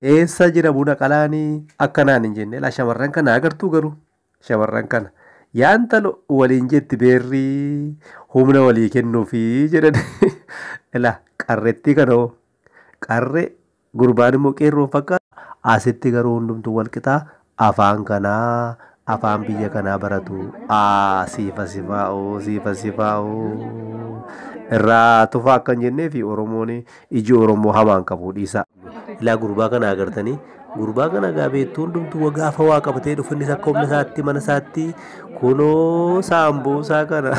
eessa jira buna qalaanii akkanaan hin jenne la shamarran kana agartuu garuu shamarran kana yaantalo waliin jetti beerrii humna walii kennuufi jedhan la qarreetti kanoo qarree gurbaan immoo qeerroo fakkaata asitti garuu hundumtuu wal qixaa afaan kanaa afaan biyya kanaa baratu siifa sifaa'oo irraa tufaa akkan jennee fi oromoon iji oromoo hamaan qabu dhiisa. Ilaa gurbaa kana agartanii gurbaa kana gaabeettuu hundumtuu gaafa waa qabatee dhufu innis akka humna isaatti mana isaatti kunoo saambuusaa kana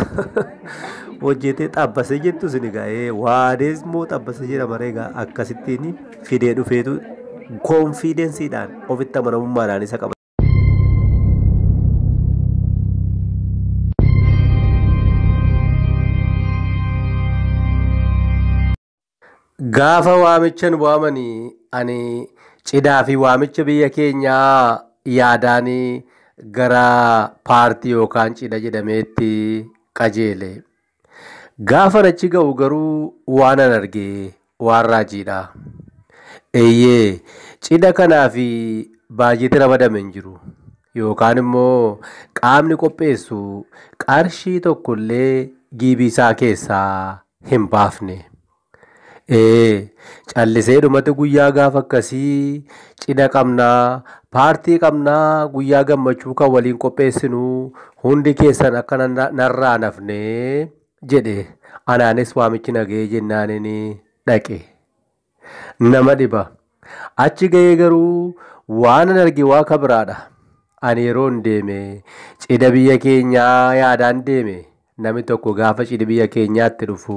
hojjetee xabbasee jettu isin gaa'ee waadees moo xabbasee jedhama reegaa akkasittiin fidee dhufeetu koonfiidensiidhaan ofitti amanamummaadhaan isa qaba. Gaafa waamichan waamanii ani cidhaa fi waamicha biyya keenyaa yaadaanii gara paartii yookaan cidha jedhameetti qajeele. Gaafa achi ga'u garuu waanan argee waan raajiidha. Eeyyee cidha kanaa fi baajeti ramadame hin jiru yookaan immoo qaamni qopheessu qarshii tokkollee giibiisaa keessaa hin baafne. Callisee dhumate guyyaa gaafa akkasii cidha qabnaa paartii qabnaa guyyaa gammachuu kan waliin qopheessinu hundi keessan akka narraa nafne jedhe anaanis waamichi nagee jennaanin dhaqe nama dhiba achi ga'ee garuu waan arge waa kabiraadha. Ani yeroo hin deeme cidha biyya keenyaa yaadaan deeme. Namni tokko gaafa cidhi biyya keenyaatti dhufu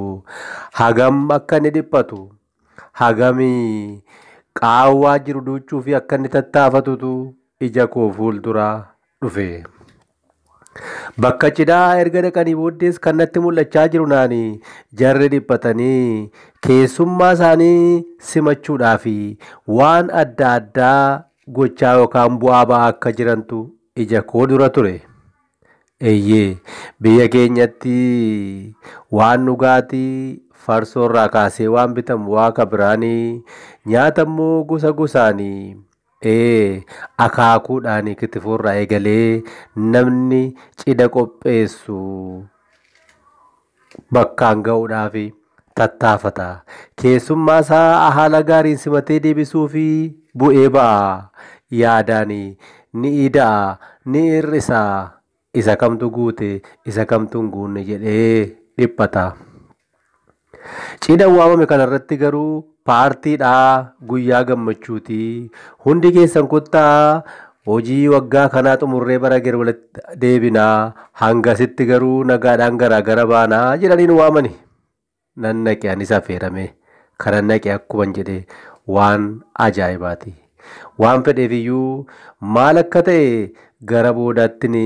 hagam akka inni dhiphatu hagamii qaawwaa jiru duuchuu fi akka inni tattaafatutu ija koo fuulduraa dhufe. Bakka cidhaa erga dhaqanii booddees kan natti mul'achaa jiru naani jarri dhiphatanii keessummaa isaanii simachuudhaa fi waan adda addaa gochaa yookaan bu'aa ba'aa akka jirantu ija koo dura ture. Eeyyee biyya keenyatti waan dhugaatii farsoo irraa kaasee waan bitamu waa kabiraanii nyaata immoo gosa gosaanii akaakuudhaan kittifoo irraa eegalee namni cidha qopheessu bakkaan ga'uudhaaf tattaafata. Keessummaa isaa haala gaariin simatee deebisuu fi bu'ee ba'a yaadaan ni ida'a ni hir'isaa. Isa kamtu guute isa kamtu hin guunne jedhee dhiphata. Cidha waamame kanarratti garuu paartiidhaa guyyaa gammachuuti. Hundi keessan kottaa hojii waggaa kanaa xumurree bara gara walitti deebinaa hangasitti garuu nagaadhaan garaagara baanaa jedhaniin waamani. Nan naqe anis affeerame kanan naqe akkuman jedhe waan ajaa'ibaati. Waan fedheefiyyuu maal akka ta'e gara boodaatti ni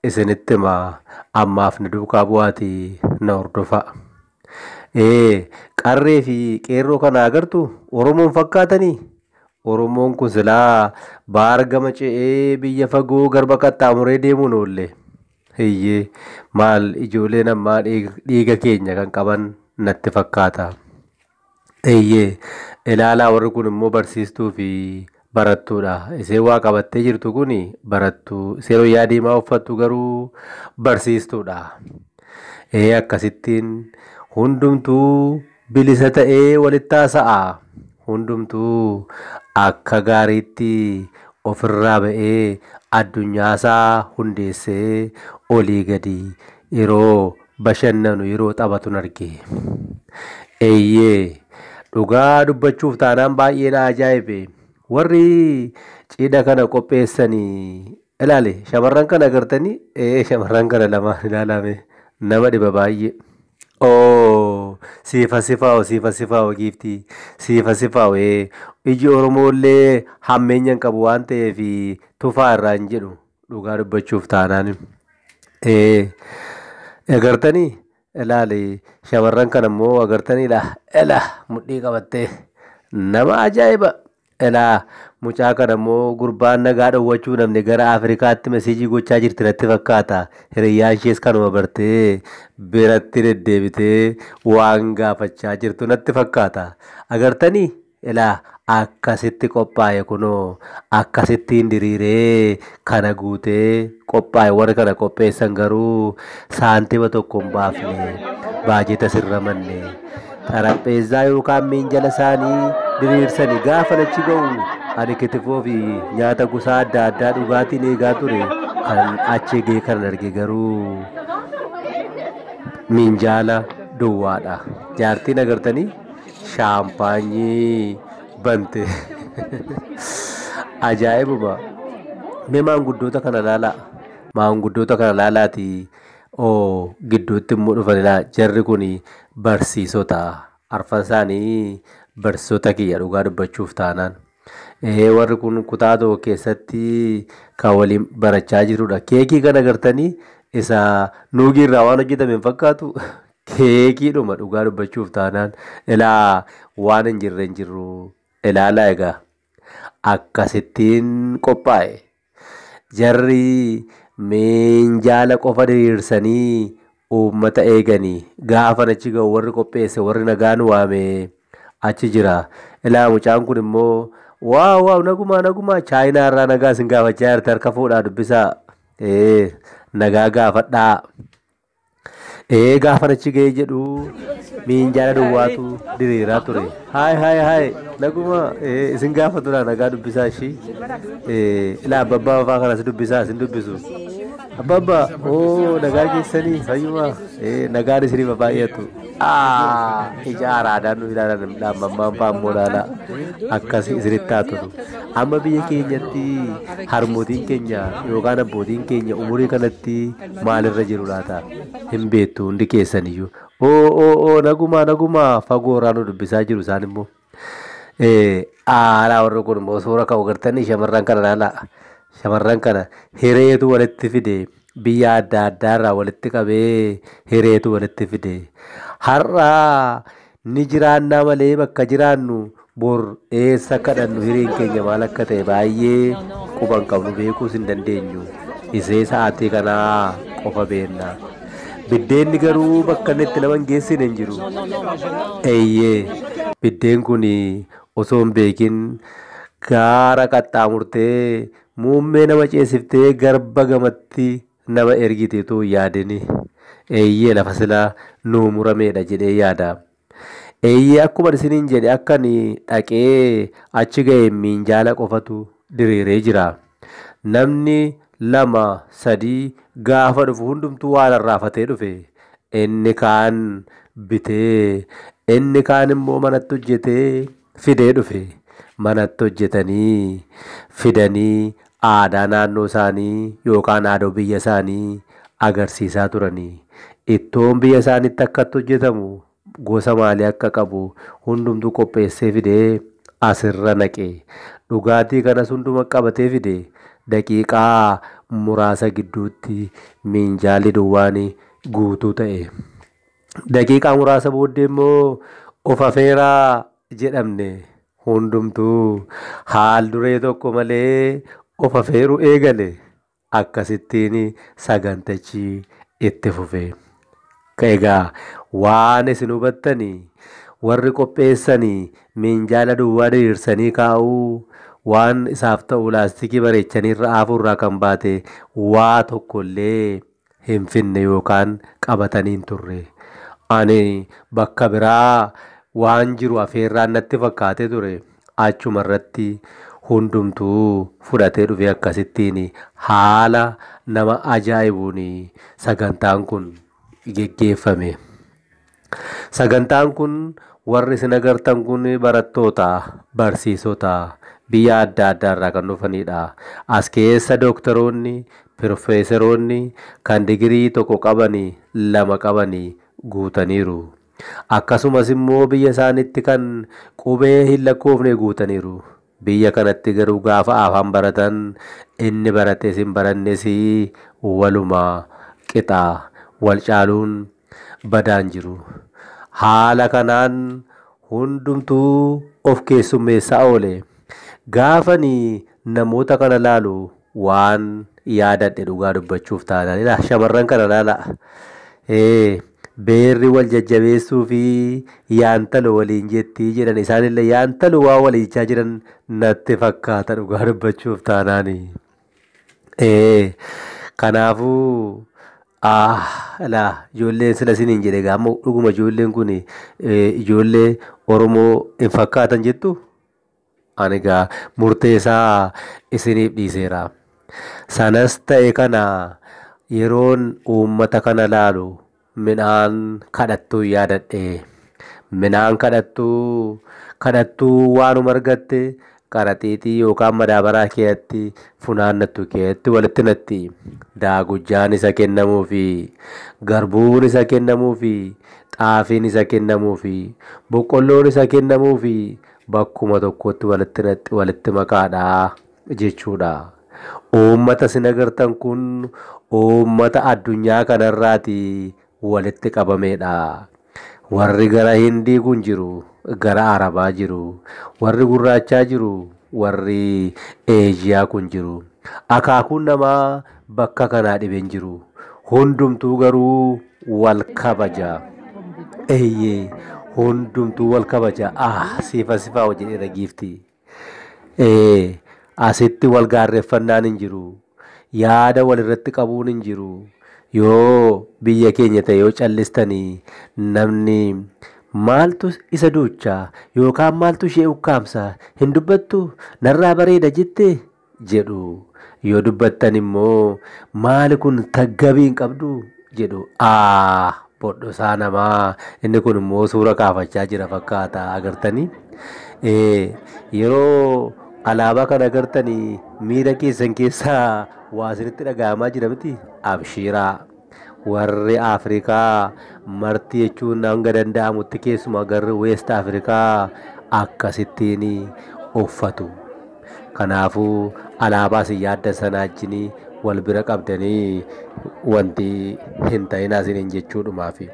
isinitti himaa ammaaf na duukaa bu'aati na hordofa. Qarree fi qeerroo kana agartu Oromoon fakkaatanii Oromoon kun silaa baara gama ce'ee biyya fagoo garba qaxxaamuree deemuun oolle. Hiyyee maal ijoolleen ammaa dhiiga keenya kan qaban natti fakkaata. Hiyyee ilaalaa warri kun immoo barsiistuu fi barattuudha. Iseen waa qabattee jirtu kun barattuu. Iseen wayyaa diimaa uffattu garuu barsiistuudha. Akkasittiin hundumtuu bilisa ta'ee walitti haasa'a. Hundumtuu akka gaariitti ofirraa ba'ee addunyaasaa hundeessee olii gadi yeroo bashannanu yeroo taphatun arge. Eeyyee dhugaa dubbachuuf taanaan baay'ee na ajaa'ibe. Warri cidha kana qopheessanii ilaale shamarran kana agartanii shamarran kana lamaan ilaalame nama dhiba baay'ee. Siifa sifaa'u giiftii siifa sifaa'u iji Oromooillee hammeenya hin qabu waan ta'eef tufaa irraa hin jedhu dhugaa dubbachuuf taanaan. Agartanii ilaale shamarran kana immoo agartanii mudhii qabattee nama ajaa'iba. Ilaa mucaa kana immoo gurbaan nagaa dhowwachuu namni gara Afrikaatti meseejii gochaa jirti natti fakkaata. Hiriyyaan ishees kanuma bartee biratti deddeebitee waan gaafachaa jirtu natti fakkaata. Agartanii ilaa akkasitti qophaa'e kunoo akkasittiin diriiree kana guutee qophaa'e. Warri kana qopheessan garuu saantima tokko hin baafne baajeta sirra manne xarapheezaa yookaan minjaala isaanii diriirsanii gaafa achi ga'u ani kitifoo fi nyaata gosa adda addaa dhugaatiin eegaa ture. Kan achi ga'e kan arge garuu minjaala duwwaadha. Jaartiin agartanii shaampaanyii bante ajaa'ibuma. Mee maanguddoota kana laalaa, maanguddoota kana laalaati gidduutti immoo dhufanidha. Jarri kun barsiisota, arfan isaanii barsiisota kiyya dhugaa dubbachuuf taanaan. Warri kun kutaa tokko keessatti kan waliin barachaa jirudha. Keekii kana agartanii isa nuugii irraa waan hojjetame hin fakkaatu. Keekiidhuma dhugaa dubbachuuf taanaan ilaa waan hin jirre hin jirru ilaalaa egaa akkasittiin qophaa'e. Jarri minjaala qofa diriirsanii uummata eeganii gaafa achi ga'u warri qopheesse warri nagaan waame achi jira. Ilaa mucaan kun immoo waaw nagumaa chaayinaa irraa nagaa isin gaafachaa jirti harka fuudhaa dubbisaa. Nagaa gaafadhaa. Gaafa achi ga'ee jedhu minjaala duwwaatu diriiraa ture. Haay naguma isin gaafatudha nagaa dubbisaa ishii. Ilaa abbabbaa afaa kanas dubbisaa isin dubbisu. Abbabba nagaa keessanii fayyuma nagaan isiniif baay'atu. Ija araadaan nu ilaalan dhaamammaan faammoo ilaala akkas isinitti haa tolu. Amma biyya keenyatti harmootiin keenya yookaan abbootiin keenya umurii kanatti maalirra jiru laata? Hin beektu hundi keessaniyyuu. Nagumaa fagoorraa nu dubbisaa jiru isaan immoo. Aalaa warri kun immoo suura ka'u gartanii shamarran kana ilaalaa. Shamarran kana hireetu walitti fide biyya adda addaarraa walitti qabee hireetu walitti fide. Har'aa ni jiraannaa malee bakka jiraannu bor eessa kadhannu hireen keenya maal akka ta'e baay'ee quban qabnu beekuus hin dandeenyu. Isee sa'aatii kanaa qofa beenna. Biddeenni garuu bakka inni itti nama hin geessine hin jiru. Biddeen kun osoo hin beekin gaara qaxxaamurtee muummee nama ceesiftee garba gamatti nama ergiteetu yaadini. Lafa silaa nuu murameedha jedhee yaada. Akkuma isiniin jedhe akkan dhaqee achi ga'e minjaala qofatu diriiree jira. Namni 2-3 gaafa dhufu hundumtuu waan irraafatee dhufe. Inni kaan bitee, inni kaan immoo manatti hojjetee fidee dhufe. Manatti hojjetanii fidanii aadaa naannoo isaanii yookaan aadaa biyya isaanii agarsiisaa turanii. Ittoon biyya isaaniitti akkatti hojjetamu gosa maalii akka qabu hundumtuu qopheessee fidee asirra naqe. Dhugaatii kanas hunduma qabatee fide daqiiqaa muraasa gidduutti minjaalli duwwaan guutuu ta'e. Daqiiqaa muraasa booddee immoo of afeeraa jedhamne. Hundumtuu haal duree tokko malee of afeeruu eegale. Akkasittiin sagantichi itti fufe. Egaa waan isin hubattanii warri qopheessanii minjaala duwwaa diriirsanii kaa'uu waan isaaf ta'u laastikii bareechanii irra afurraa kan baate waa tokkollee hin finne yookaan qabatanii hin turre. Ani bakka biraa waan jiru afeerraan natti fakkaatee ture. Achuma irratti hundumtuu fudhatee dhufe akkasittiin haala nama ajaa'ibuun sagantaan kun geggeeffame. Sagantaan kun warri isin agartan kun barattoota, barsiisota biyya adda addaarraa kan dhufanidha. As keessa dooktaroonni, pirofeesaroonni kan digirii 1 qabanii 2 qabanii guutaniiru. Akkasumas immoo biyya isaaniitti kan qubee hin lakkoofne guutaniiru. Biyya kanatti garuu gaafa afaan baratan inni barates hin barannes waluma qixaa wal caaluun badaan jiru. Haala kanaan hundumtuu of keessummeessaa oole. Gaafanii namoota kana laalu waan yaadadhe dhugaa dubbachuuf taananidha. Shamarran kana laala. beerri wal jajjabeessuu fi yaantalu waliin jettii jedhan isaanillee yaantalu waa waliichaa jiran natti fakkaata dhugaa dubbachuuf taanaani. Kanaafuu ijoolleen sila isiniin jedhe gaammoo dhuguma ijoolleen kun ijoollee Oromoo hin fakkaatan jettu ani egaa murteessaa isiniif dhiiseera. Sanas ta'e kana yeroon uummata kana laalu midhaan kadhattuu yaadadhe. Midhaan kadhattuu waanuma argatte qaraxiitii yookaan madaabaraa keetti funaannattu keetti walitti natti daagujjaan isa kennamuufi garbuun isa kennamuufi xaafiin isa kennamuufi boqqolloon isa kennamuufi bakkuma tokkotti walitti natti walitti makaadha jechuudha. Uummata sin agartan kun uummata addunyaa kanarraati walitti qabameedha. Warri gara Hindii kun jiru, gara Arabaa jiru, warri gurraachaa jiru, warri Eejiyaa kun jiru. Akaakuun namaa bakka kanaa dhibeen jiru. Hundumtuu garuu wal kabaja. Hundumtuu wal kabaja. Sifa hojii dhagiifti. Asitti wal gaarreeffannaan hin jiru. Yaada walirratti qabuun hin jiru. Yoo biyya keenya ta'e yoo callistanii namni maaltu isa duuchaa yookaan maaltu ishee ukkaamsa hin dubbattu narraa bareeda jettee jedhu. Yoo dubbattan immoo maali kun taggabii hin qabdu jedhu. Bodhosaa namaa inni kun immoo suura kaafachaa jira fakkaata agartanii. Yeroo alaabaa kana agartanii miira keessan keessaa waa isinitti dhaga'amaa jira miti. Abshiiraa warri Afrikaa marti jechuun hanga danda'amutti keessumaa garri West Afrikaa akkasittiin uffatu. Kanaafuu alaabaa isin yaaddan sanaa wajjin wal bira qabdanii wanti hin ta'inaa isiniin jechuudhumaafi.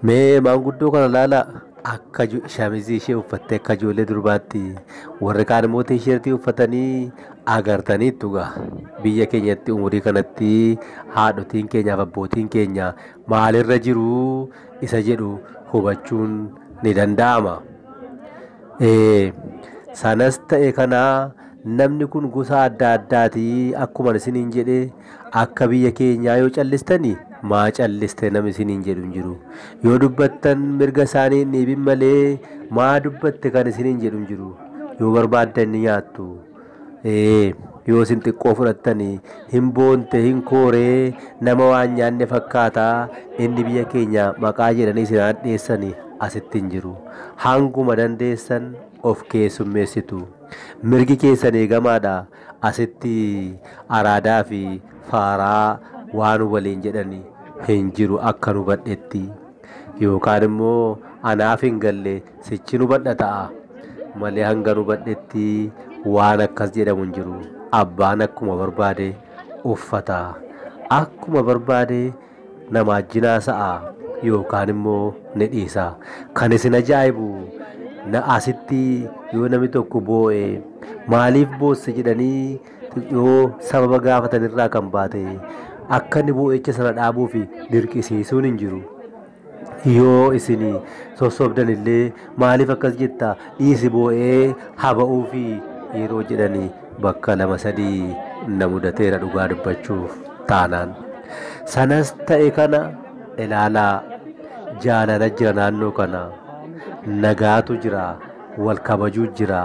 Mee maanguddoo kana laala akka shamizii ishee uffattee akka ijoollee durbaatti warri kaan immoo tiishertii uffatanii agartaniittu biyya keenyatti umurii kanatti haadhotiin keenyaaf abbootiin keenya maalirra jiru isa jedhu hubachuun ni danda'ama. Sanas ta'e kana namni kun gosa adda addaatii akkuma isiniin jedhe akka biyya keenyaa yoo callistanii maa calliste namni isiniin jedhu hin jiru. Yoo dubbattan mirga isaanii hin dhiibin malee maa dubbatte kan isiniin jedhu hin jiru. Yoo barbaaddan ni nyaattu. Yoo isin xiqqoo fudhattanii hin boonte hin kooree nama waan nyaanne fakkaata inni biyya keenya maqaa jedhanii isin dhiyeessanii asitti hin jiru. Hanguma dandeessan of keessummeessitu. Mirgi keessan eegamaadha. Asitti araadaa fi faaraa waan waliin jedhanii hin jiru akka nu badhetti. Yookaan immoo anaaf hin galle sichi nu badha ta'a malee hanga nu badhetti waan akkas jedhamu hin jiru. Abbaan akkuma barbaade uffata. Akkuma barbaade nama ajjinaa sa'a yookaan immoo ni dhiisa. Kan isin ajaa'ibu asitti yoo namni tokko boo'e maaliif boosse jedhanii yoo sababa gaafatan irraa kan baate akka inni boo'icha sana dhaabuuf dirqisiisuun hin jiru. Yoo isin sossobdan illee maaliif akkas jetta dhiisi boo'ee haba'uuf yeroo jedhanii bakka 2-3 na mudateera dhugaa dubbachuuf taanaan. Sanas ta'e kana ilaalaa jaalala jira naannoo kana. Nagaatu jira, wal kabajuu jira.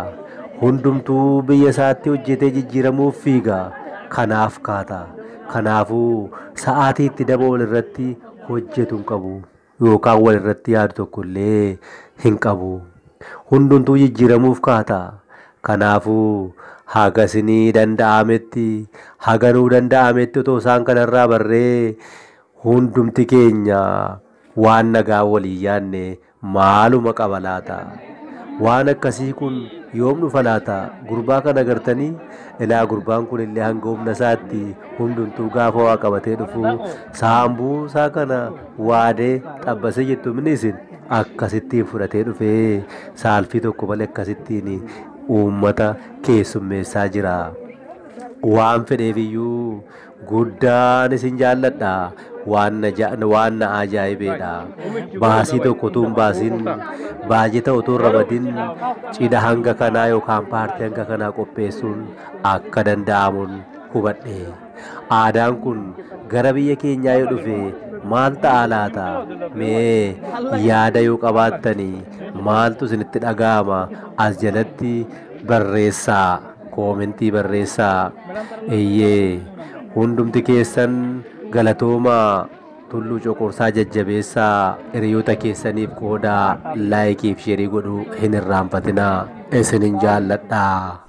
Hundumtuu biyya isaatti hojjetee jijjiiramuuf fiiga. Kanaaf kaata. Kanaafuu sa'aatii itti daba walirratti hojjetu hin qabu yookaan walirratti yaadu tokko illee hin qabu. Hundumtuu jijjiiramuuf kaata. Kanaafuu haga isinii danda'ametti haganuu danda'ametti otoo isaan kanarraa barree hundumti keenya waan nagaa walii yaanne maaluma qaba laata? Waan akkasii kun yoom dhufa laata? Gurbaa kana agartanii ilaa gurbaan kun illee hanga humna isaatti hundumtuu gaafa waa qabatee dhufu saambuu isaa kana waadee xabbasee jettu minni isin akkasittiin fudhatee dhufee saalfii tokko malee akkasittiin uummata keessummeessaa jira. waan fedheefiyyuu guddaan isin jaalladha. Waan na ajaa'ibeedha. Baasii tokko utuu hin baasin baajeta utuu hin ramadin cidha hanga kanaa yookaan paartii hanga kanaa qopheessuun akka danda'amuun hubadhe. Aadaan kun gara biyya keenyaa yoo dhufe maal ta'a laata? Mee yaada yoo qabaattanii maaltu isinitti dhaga'ama? As jalatti barreessaa, koomentii barreessaa. Eeyyee hundumti keessan galatoomaa. Tulluu Coqorsaa jajjabeessaa. Hiriyoota keessaniif qoodaa laayikii fi sheerii godhuu hin irraanfatinaa. Isinin jaalladhaa.